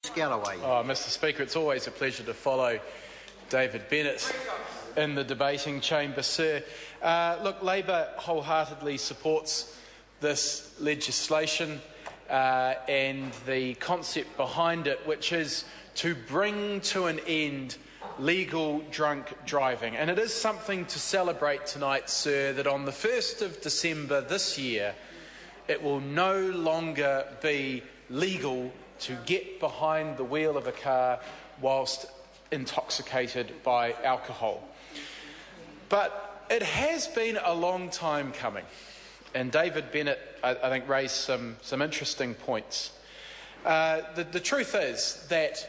Lees-Galloway. Oh, Mr. Speaker, it's always a pleasure to follow David Bennett in the debating chamber, sir. Look, Labor wholeheartedly supports this legislation and the concept behind it, which is to bring to an end legal drunk driving. And it is something to celebrate tonight, sir, that on the 1st of December this year, it will no longer be legal to get behind the wheel of a car whilst intoxicated by alcohol. But it has been a long time coming, and David Bennett, I think, raised some interesting points. The truth is that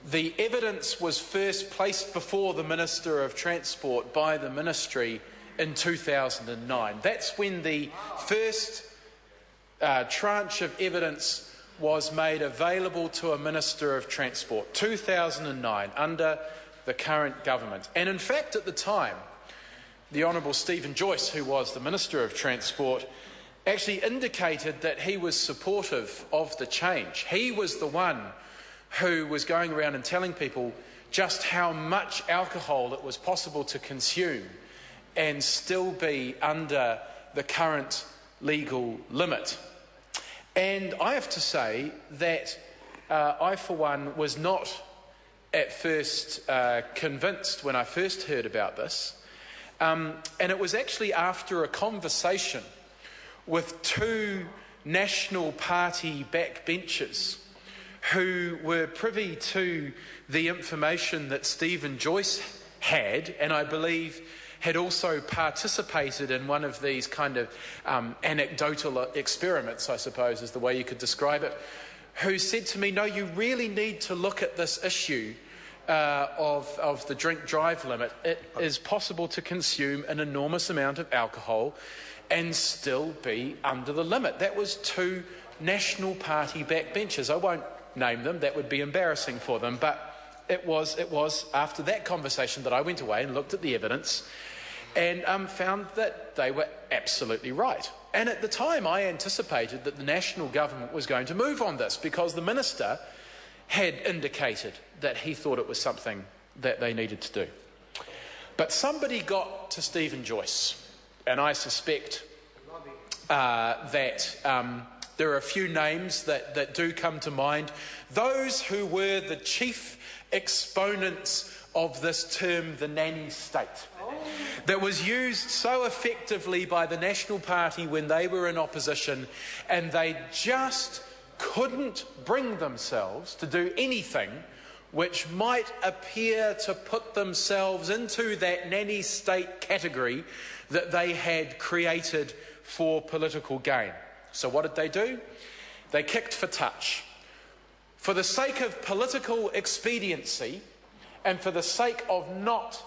the evidence was first placed before the Minister of Transport by the Ministry in 2009. That's when the first tranche of evidence was made available to a Minister of Transport, 2009, under the current government. And in fact, at the time, the Honourable Stephen Joyce, who was the Minister of Transport, actually indicated that he was supportive of the change. He was the one who was going around and telling people just how much alcohol it was possible to consume and still be under the current legal limit. And I have to say that I, for one, was not at first convinced when I first heard about this. And it was actually after a conversation with two National Party backbenchers who were privy to the information that Stephen Joyce had, and I believe had also participated in one of these kind of anecdotal experiments, I suppose is the way you could describe it, who said to me, no, you really need to look at this issue of the drink-drive limit. It is possible to consume an enormous amount of alcohol and still be under the limit. That was two National Party backbenchers. I won't name them, that would be embarrassing for them, but it was after that conversation that I went away and looked at the evidence and found that they were absolutely right. And at the time I anticipated that the national government was going to move on this because the minister had indicated that he thought it was something that they needed to do. But somebody got to Stephen Joyce, and I suspect that there are a few names that do come to mind. Those who were the chief exponents of this term, the nanny state, that was used so effectively by the National Party when they were in opposition, and they just couldn't bring themselves to do anything which might appear to put themselves into that nanny state category that they had created for political gain. So what did they do? They kicked for touch. For the sake of political expediency and for the sake of not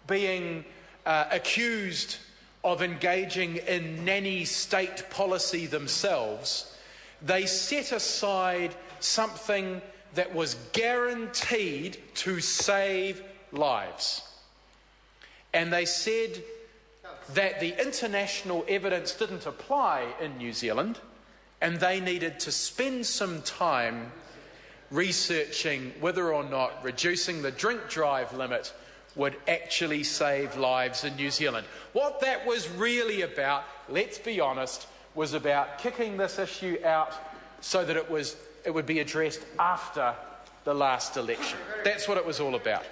being accused of engaging in nanny state policy themselves, they set aside something that was guaranteed to save lives. And they said that the international evidence didn't apply in New Zealand, and they needed to spend some time researching whether or not reducing the drink-drive limit would actually save lives in New Zealand. What that was really about, let's be honest, was about kicking this issue out so that it would be addressed after the last election. That's what it was all about.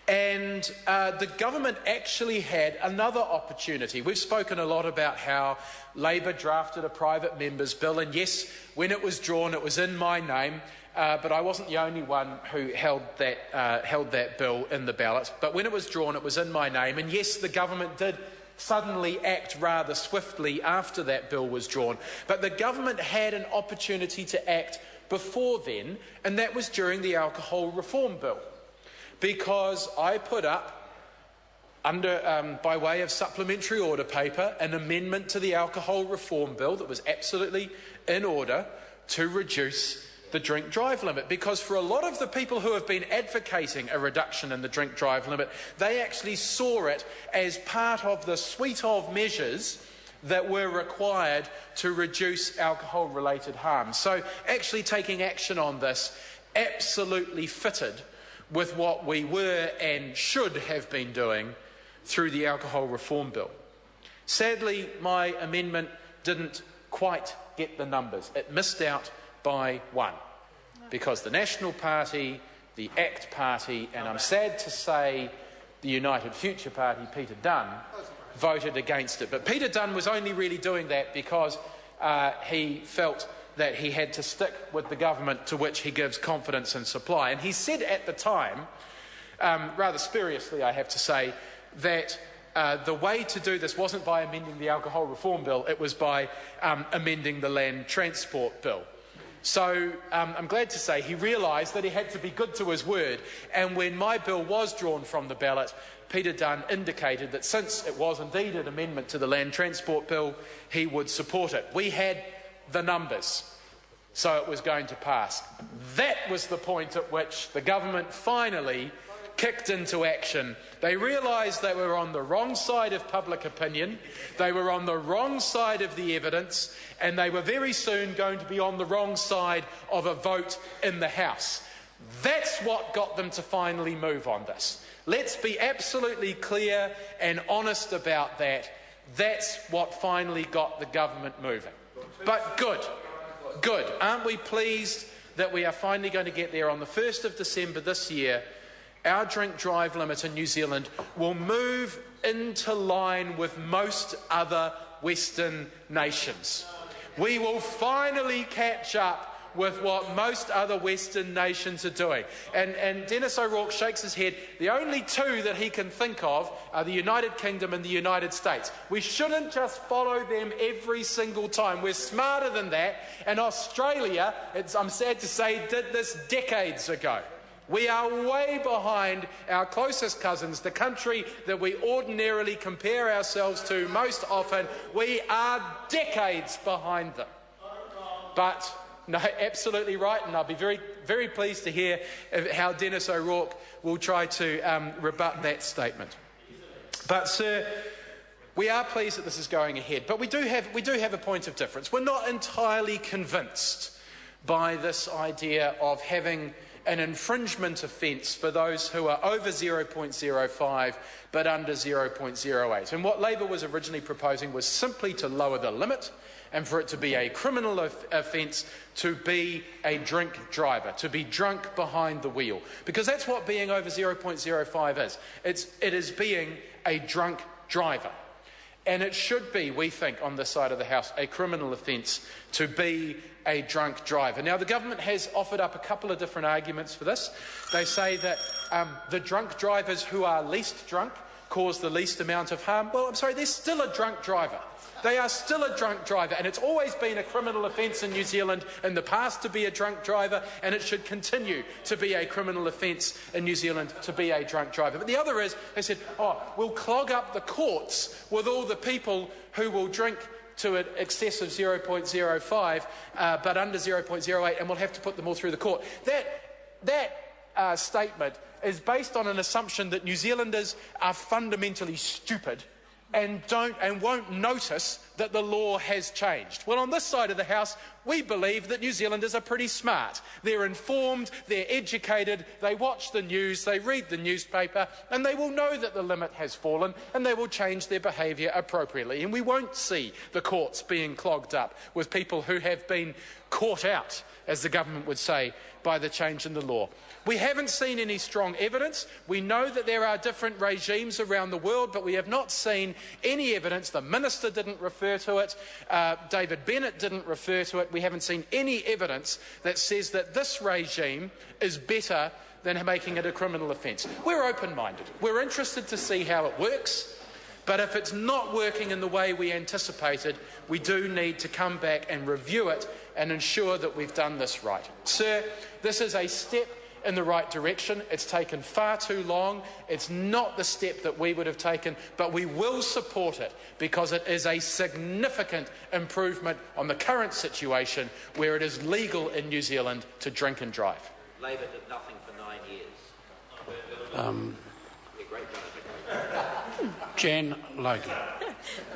And the government actually had another opportunity. We've spoken a lot about how Labor drafted a private member's bill, and yes, when it was drawn, it was in my name, but I wasn't the only one who held that bill in the ballot. But when it was drawn, it was in my name, and yes, the government did suddenly act rather swiftly after that bill was drawn. But the government had an opportunity to act before then, and that was during the alcohol reform bill. Because I put up, by way of supplementary order paper, an amendment to the alcohol reform bill that was absolutely in order to reduce the drink-drive limit. Because for a lot of the people who have been advocating a reduction in the drink-drive limit, they actually saw it as part of the suite of measures that were required to reduce alcohol-related harm. So actually taking action on this absolutely fitted with what we were and should have been doing through the Alcohol Reform Bill. Sadly, my amendment didn't quite get the numbers. It missed out by one, because the National Party, the ACT Party, and I'm sad to say the United Future Party, Peter Dunn, voted against it. But Peter Dunn was only really doing that because he felt that he had to stick with the government to which he gives confidence and supply. And he said at the time, rather spuriously I have to say, that the way to do this wasn't by amending the Alcohol Reform Bill, it was by amending the Land Transport Bill. So I'm glad to say he realised that he had to be good to his word, and when my bill was drawn from the ballot, Peter Dunn indicated that since it was indeed an amendment to the Land Transport Bill, he would support it. We had the numbers, so it was going to pass. That was the point at which the government finally kicked into action. They realised they were on the wrong side of public opinion, they were on the wrong side of the evidence, and they were very soon going to be on the wrong side of a vote in the House. That's what got them to finally move on this. Let's be absolutely clear and honest about that. That's what finally got the government moving. But good. Aren't we pleased that we are finally going to get there? On the 1st of December this year, our drink drive limit in New Zealand will move into line with most other Western nations. We will finally catch up with what most other Western nations are doing. And Dennis O'Rourke shakes his head. The only two that he can think of are the United Kingdom and the United States. We shouldn't just follow them every single time. We're smarter than that. And Australia, I'm sad to say, did this decades ago. We are way behind our closest cousins, the country that we ordinarily compare ourselves to most often. We are decades behind them. But no, absolutely right, and I'll be very, very pleased to hear how Dennis O'Rourke will try to rebut that statement. But, sir, we are pleased that this is going ahead, but we do have a point of difference. We're not entirely convinced by this idea of having an infringement offence for those who are over 0.05 but under 0.08. And what Labour was originally proposing was simply to lower the limit and for it to be a criminal offence to be a drink driver, to be drunk behind the wheel. Because that's what being over 0.05 is. It is being a drunk driver. And it should be, we think, on this side of the House, a criminal offence to be a drunk driver. Now, the government has offered up a couple of different arguments for this. They say that the drunk drivers who are least drunk cause the least amount of harm. Well, I'm sorry, they're still a drunk driver. They are still a drunk driver, and it's always been a criminal offence in New Zealand in the past to be a drunk driver, and it should continue to be a criminal offence in New Zealand to be a drunk driver. But the other is, they said, we'll clog up the courts with all the people who will drink to an excess of 0.05 but under 0.08, and we'll have to put them all through the court. That statement is based on an assumption that New Zealanders are fundamentally stupid and won't notice that the law has changed. Well, on this side of the House, we believe that New Zealanders are pretty smart. They're informed, they're educated, they watch the news, they read the newspaper, and they will know that the limit has fallen, and they will change their behaviour appropriately. And we won't see the courts being clogged up with people who have been caught out, as the government would say, by the change in the law. We haven't seen any strong evidence. We know that there are different regimes around the world, but we have not seen any evidence. The Minister didn't refer to it. David Bennett didn't refer to it. We haven't seen any evidence that says that this regime is better than making it a criminal offence. We're open-minded. We're interested to see how it works. But if it's not working in the way we anticipated, we do need to come back and review it and ensure that we've done this right. Sir, this is a step in the right direction. It's taken far too long. It's not the step that we would have taken, but we will support it because it is a significant improvement on the current situation where it is legal in New Zealand to drink and drive. Labour did nothing for 9 years. Jan Logie.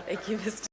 Thank you, Mr.